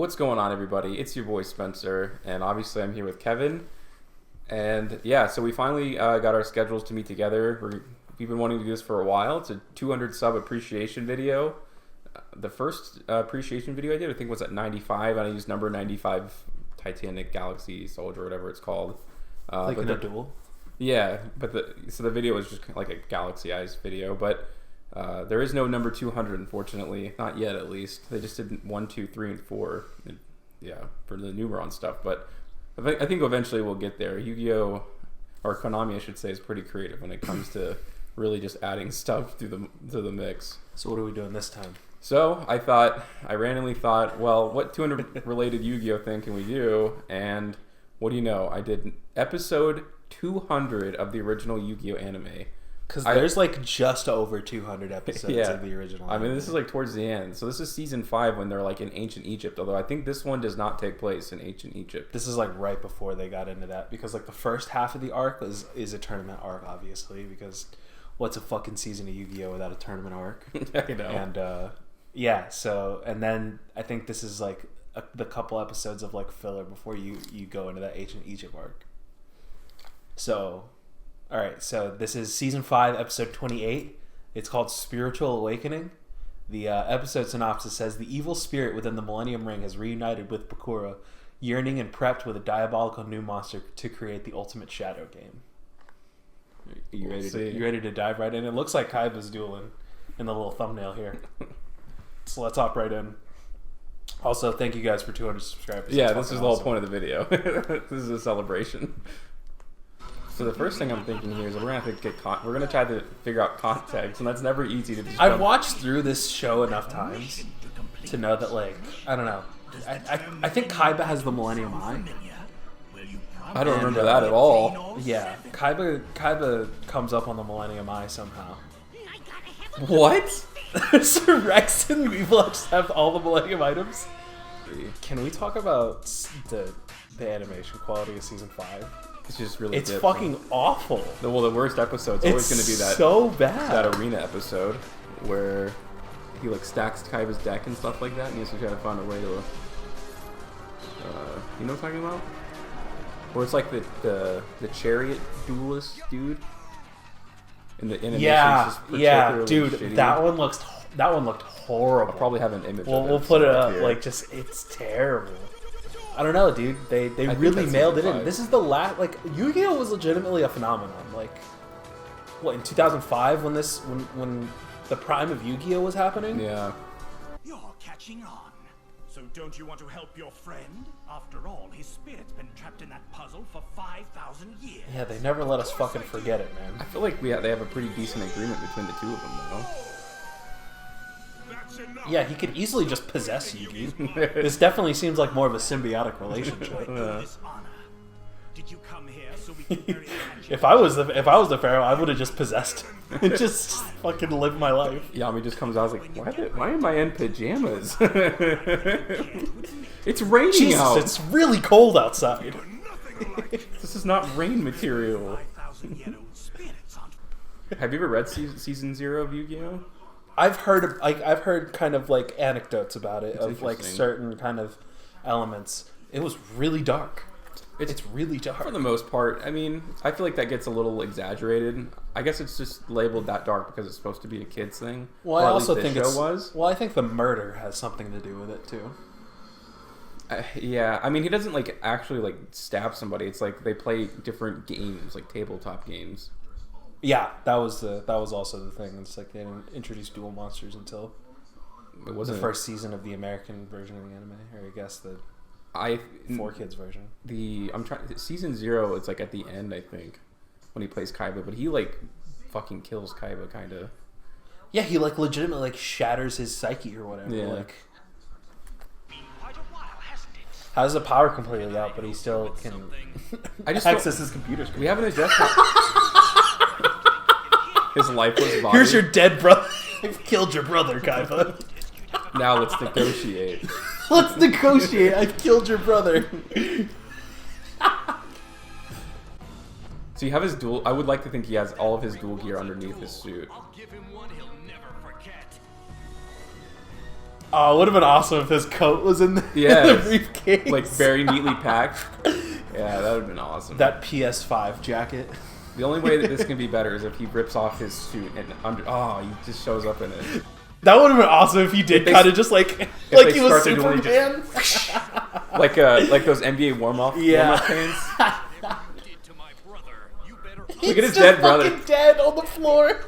What's going on, everybody? It's your boy Spencer, and obviously I'm here with Kevin. And yeah, so we finally got our schedules to meet together. We've been wanting to do this for a while. It's a 200 sub appreciation video. The first appreciation video I did, I think, was at 95, and I used number 95 Titanic Galaxy Soldier, whatever it's called. Like in a duel? Yeah, but the video was just like a Galaxy-ized video, but there is no number 200, unfortunately. Not yet, at least. They just did 1, 2, 3, and 4. Yeah, for the Numeron stuff, but I think eventually we'll get there. Yu-Gi-Oh! Or Konami, I should say, is pretty creative when it comes to really just adding stuff to the mix. So what are we doing this time? So I randomly thought, well, what 200 related Yu-Gi-Oh thing can we do? And what do you know? I did episode 200 of the original Yu-Gi-Oh anime. Because there's like just over 200 episodes of the original anime. I mean, this is like towards the end. So this is season 5 when they're like in ancient Egypt. Although I think this one does not take place in ancient Egypt. This is like right before they got into that. Because like the first half of the arc is a tournament arc, obviously. Because what's a fucking season of Yu-Gi-Oh without a tournament arc? I know. And yeah, so, and then I think this is like the couple episodes of like filler before you go into that ancient Egypt arc. So, alright, so this is season 5, episode 28. It's called Spiritual Awakening. The episode synopsis says, the evil spirit within the Millennium Ring has reunited with Bakura, yearning and prepped with a diabolical new monster to create the ultimate shadow game. You ready to dive right in? It looks like Kaiba's dueling in the little thumbnail here. So let's hop right in. Also, thank you guys for 200 subscribers. Yeah, this is the whole point of the video. This is a celebration. So the first thing I'm thinking here is we're gonna try to figure out context, and that's never easy to. I've watched through this show enough times to know that, like, I don't know. I think Kaiba has the Millennium Eye. I don't remember that at all. Yeah, Kaiba comes up on the Millennium Eye somehow. What? So Rex and Weevil just have all the Millennium items. Can we talk about the animation quality of season 5? It's just really. It's fucking awful. The worst episode's always going to be that. So bad. That arena episode where he like stacks Kaiba's deck and stuff like that, and he has to try to find a way to. You know what I'm talking about? Where it's like the chariot duelist dude. And the animation's just dude, shitty. that one looked horrible. I'll probably have an image. We'll put it up. Here. Like, just it's terrible. I don't know, dude. They really mailed it in. This is the last. Like, Yu-Gi-Oh was legitimately a phenomenon. Like, what, in 2005 when the prime of Yu-Gi-Oh was happening? Yeah. You're catching on. So don't you want to help your friend? After all, his spirit's been trapped in that puzzle for 5,000 years. Yeah, they never let us fucking forget it, man. I feel like they have a pretty decent agreement between the two of them, though. Yeah, he could easily just possess Yugi. This definitely seems like more of a symbiotic relationship. Did you come here so we can If I was the pharaoh, I would have just possessed him and just fucking lived my life. Yami just comes out like, why am I in pajamas? It's raining out. It's really cold outside. This is not rain material. Have you ever read season 0 of Yu-Gi-Oh? I've heard kind of like anecdotes about it, of like certain kind of elements. It was really dark. It's really dark. For the most part. I mean, I feel like that gets a little exaggerated. I guess it's just labeled that dark because it's supposed to be a kid's thing. Well, I also think I think the murder has something to do with it too. Yeah, I mean, he doesn't like actually like stab somebody. It's like they play different games, like tabletop games. Yeah, that was also the thing. It's like they didn't introduce dual monsters until it wasn't the first season of the American version of the anime, or I guess the 4Kids version. Season 0. It's like at the end, I think, when he plays Kaiba, but he like fucking kills Kaiba, kind of. Yeah, he like legitimately like shatters his psyche or whatever. Yeah. Like, has the power completely out, but he still can access his computer screen. We haven't addressed his lifeless body. Here's your dead brother. I've killed your brother, Kaiba. Now let's negotiate. Let's negotiate. I've killed your brother. So you have his duel. I would like to think he has all of his duel gear underneath his suit. I'll give him one he'll never forget. Oh, it would have been awesome if his coat was in the, Yeah, in the briefcase. like very neatly packed. Yeah, that would have been awesome. That PS5 jacket. The only way that this can be better is if he rips off his suit and he just shows up in it. That would have been awesome if he did kind of just like they he was start to do it, Superman. like those NBA warm-up pants. Look at his dead brother. Fucking dead on the floor.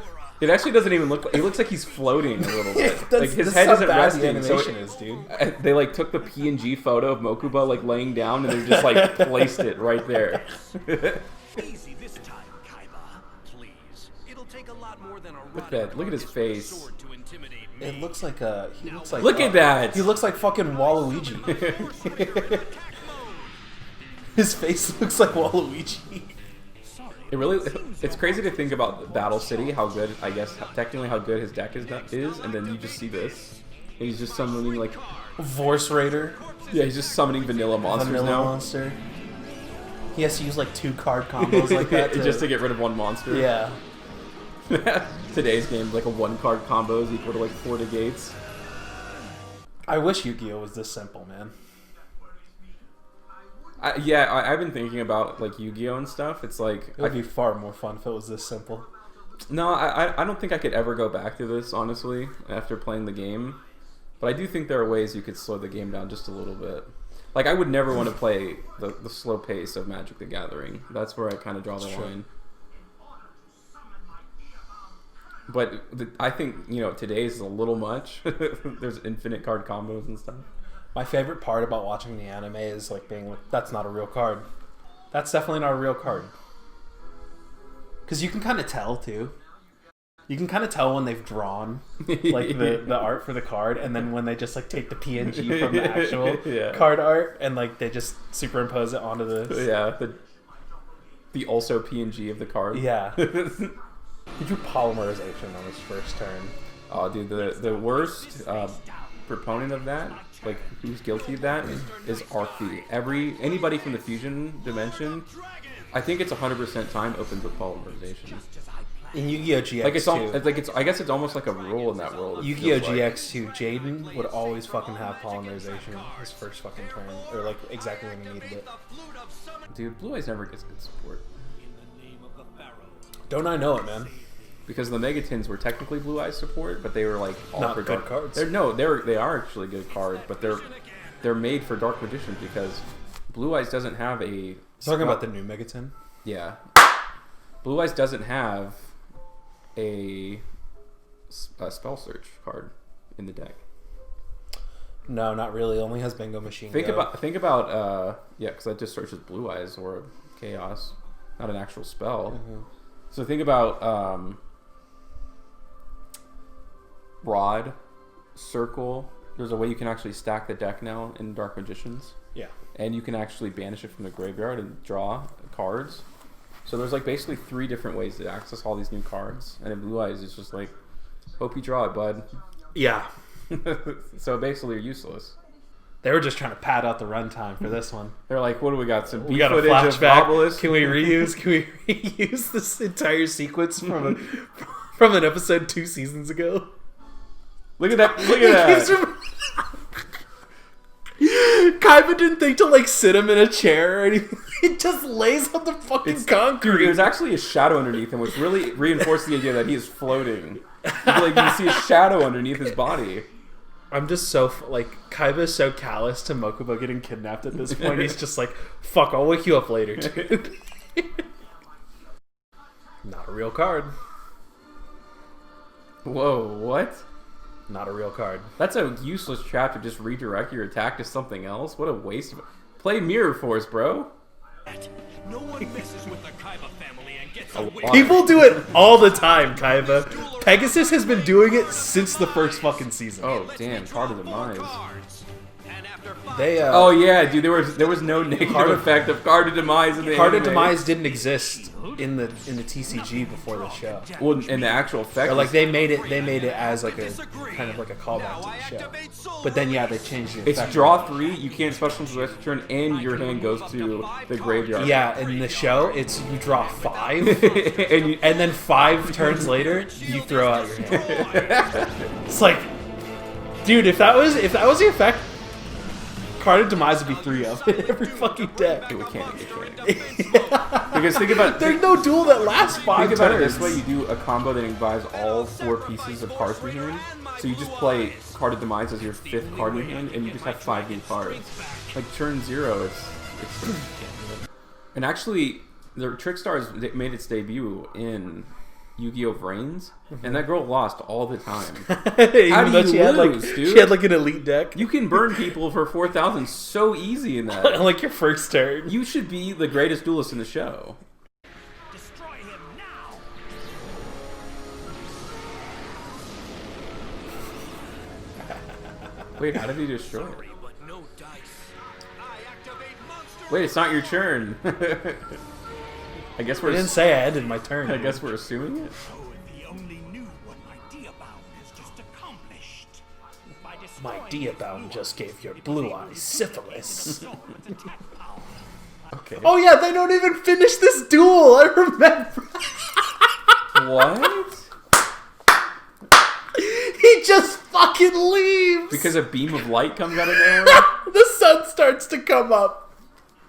It actually doesn't even look. It looks like he's floating a little bit. Like his That's head how isn't bad resting. the animation So is, dude. they like took the PNG photo of Mokuba like laying down and they just like placed it right there. Easy this time, Kaiba. Please. It'll take a lot more than a Look at his face. sword to intimidate me. It looks like a. He looks like. Look at that. He looks like fucking Waluigi. His face looks like Waluigi. It's crazy to think about Battle City, how good, I guess, technically how good his deck is, and then you just see this. And he's just summoning, like... Vorse Raider. Yeah, he's just summoning vanilla monsters Vanilla now. monster. He has to use like 2 card combos like that. Just to get rid of one monster. Yeah. Today's game, like a 1-card combo is equal to like 4 negates. I wish Yu-Gi-Oh! Was this simple, man. I've been thinking about like Yu-Gi-Oh! And stuff. It's like... It would be far more fun if it was this simple. No, I don't think I could ever go back to this, honestly, after playing the game. But I do think there are ways you could slow the game down just a little bit. Like, I would never want to play the slow pace of Magic the Gathering. That's where I kind of draw the line. But I think, today's is a little much. There's infinite card combos and stuff. My favorite part about watching the anime is like being like, that's not a real card. That's definitely not a real card. Because you can kind of tell, too. You can kind of tell when they've drawn like the art for the card, and then when they just like take the PNG from the actual card art and like they just superimpose it onto the also PNG of the card. Yeah. He drew polymerization on his first turn. Oh, dude, the worst proponent of that, like who's guilty of that, is Arcthi. Anybody from the fusion dimension, I think it's 100% time opens with polymerization. In Yu-Gi-Oh! GX2, I guess it's almost like a rule in that world. Yu-Gi-Oh! GX2, Jaden would always fucking have polymerization his first fucking turn, or like exactly when he needed it. Dude, Blue Eyes never gets good support. Don't I know it, man? Because the Megatins were technically Blue Eyes support, but they were like all not for good dark cards. They are actually good cards, but they're made for Dark Magicians because Blue Eyes doesn't have a. Talking about the new Megatin. Yeah, Blue Eyes doesn't have a spell search card in the deck. No, not really. Only has Bingo Machine. Think about because that just searches Blue Eyes or Chaos, not an actual spell. Mm-hmm. So think about Rod, Circle. There's a way you can actually stack the deck now in Dark Magicians. Yeah. And you can actually banish it from the graveyard and draw cards. So there's like basically 3 different ways to access all these new cards. And in Blue Eyes, it's just like, hope you draw it, bud. Yeah. So basically useless. They were just trying to pad out the runtime for this one. They're like, what do we got? Some We got a footage of flashback. Obelisk? Can we reuse this entire sequence from an episode 2 seasons ago? Look at that! Look at that! Kaiba didn't think to like sit him in a chair or anything. He just lays on the fucking concrete. Dude, there's actually a shadow underneath him, which really reinforced the idea that he is floating. Like you see a shadow underneath his body. I'm just so Kaiba is so callous to Mokuba getting kidnapped at this point. He's just like, fuck, I'll wake you up later, dude. Not a real card. Whoa, what? Not a real card. That's a useless trap to just redirect your attack to something else. What a waste of... Play Mirror Force, bro. No one messes with the Kaiba family and gets away. People do it all the time, Kaiba. Pegasus has been doing it since the first fucking season. Oh, damn. Card of Demise. They oh, yeah, dude. There was no negative effect of Card of Demise in the Card of anime. Demise didn't exist in the TCG before the show. Well, in the actual effect... Or like they made it as like a kind of like a callback to the show. But then yeah, they changed the effect. It's draw 3, you can't special for the rest of the turn, and your hand goes to the graveyard. Yeah, in the show, it's you draw 5, and then 5 turns later, you throw out your hand. It's like, Dude, if that was the effect, Card of Demise would be 3 of in every fucking deck. It can't. Because think about There's no duel that lasts 5 Think about it turns. this way: you do a combo that involves all 4 pieces of cards from your hand. So you just play Card of Demise as your 5th card in your hand, and you just have 5 new cards. Like turn 0, it's and actually, the Trickstars made its debut in Yu-Gi-Oh! Vrains, and that girl lost all the time. How do you lose, dude? She had like an elite deck. You can burn people for 4,000 so easy in that. Like your first turn. You should be the greatest duelist in the show. Destroy him now. Wait, how did he destroy it? Sorry, but no dice. I activate monster. Wait, it's not your turn. I guess I didn't say I ended my turn. I guess we're assuming it. Oh, if he only knew what my Diabound has just accomplished. By My destroying Diabound just gave your blue eyes syphilis. Okay. Oh yeah, they don't even finish this duel. I remember. What? He just fucking leaves. Because a beam of light comes out of nowhere? The sun starts to come up.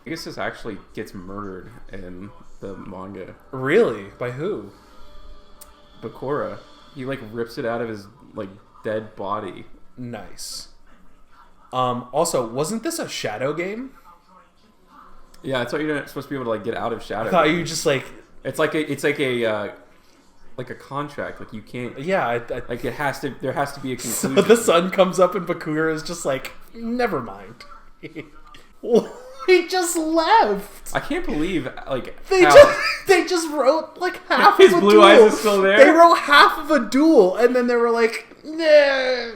I guess this actually gets murdered in the manga. Really? By who? Bakura. He like rips it out of his like dead body. Nice. Also, wasn't this a shadow game? Yeah, I thought you're not supposed to be able to like get out of shadow. I thought you just like It's like a contract. Like you can't. yeah. Like there has to be a So conclusion. the sun comes up and Bakura is just like, never mind. He just left. I can't believe like They how just wrote like half his of a blue duel. eyes is still there. They wrote half of a duel and then they were like, nah.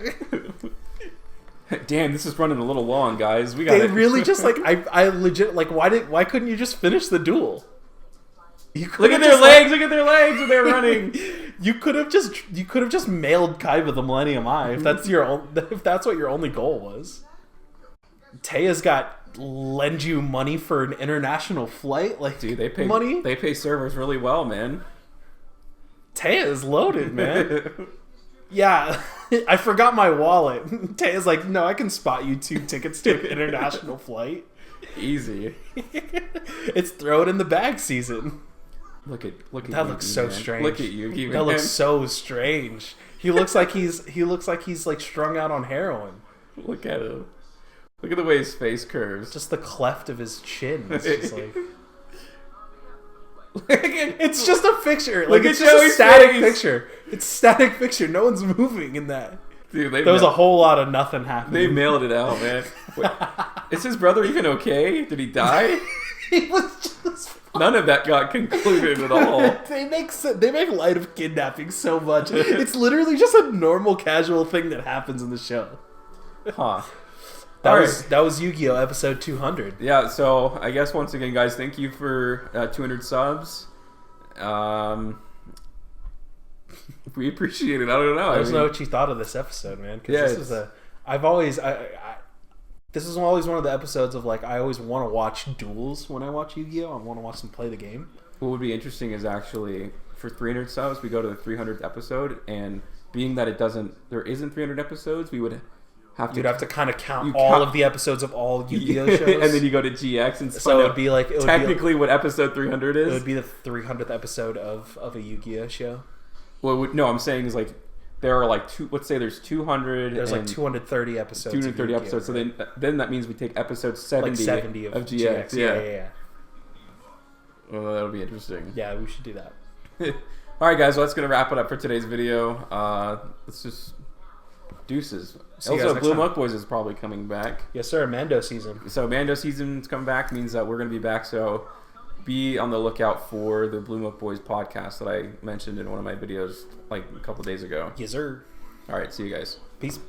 Damn, this is running a little long, guys. We got They really just like I legit like why couldn't you just finish the duel? Look at their legs! Look at their legs when they're running. You could have just mailed Kaiba the Millennium Eye if that's what your only goal was. Taya's got lend you money for an international flight, like Dude, they pay money. They pay servers really well, man. Taya is loaded, man. Yeah, I forgot my wallet. Taya's like, no, I can spot you 2 tickets to an international flight. Easy. It's throw it in the bag season. Look at That Yugi, looks so man. strange. Look at Yugi, man. That looks so strange. He looks like he's like strung out on heroin. Look at him. Look at the way his face curves. Just the cleft of his chin. It's just like Look at- it's just a picture. Like Look it's at just a Joey's static face. picture. It's static picture. No one's moving in that. Dude, There was a whole lot of nothing they happening. mailed it out, man. Wait, is his brother even okay? Did he die? He was just. None of that got concluded at all. They make light of kidnapping so much. It's literally just a normal, casual thing that happens in the show. Huh. That was Yu-Gi-Oh! Episode 200. Yeah, so I guess once again, guys, thank you for 200 subs. We appreciate it. I don't know. Let us know what you thought of this episode, man. Because Yeah, this is this is always one of the episodes of like I always want to watch duels when I watch Yu-Gi-Oh! I want to watch them play the game. What would be interesting is actually for 300 subs, we go to the 300th episode, and being that there isn't 300 episodes, we would have to. You'd have to kind of count You all count- of the episodes of all Yu-Gi-Oh! shows. And then you go to GX and so it would be like technically what episode 300 is. it would be the 300th episode of a Yu-Gi-Oh! show. Well, no, I'm saying is like there are like let's say there's 200. There's and like 230 episodes. 230 of episods. Yu-Gi-Oh! So then that means we take episode 70, like 70 of GX. Yeah. Well, that'll be interesting. Yeah, we should do that. All right, guys. Well, that's gonna wrap it up for today's video. Let's just deuces. See you guys Also, next Blue time. Muck Boys is probably coming back. Yes, sir. Mando season. So Mando season's coming back means that we're gonna be back. So be on the lookout for the Blue Muck Boys podcast that I mentioned in one of my videos like a couple days ago. Yes, sir. All right, see you guys. Peace.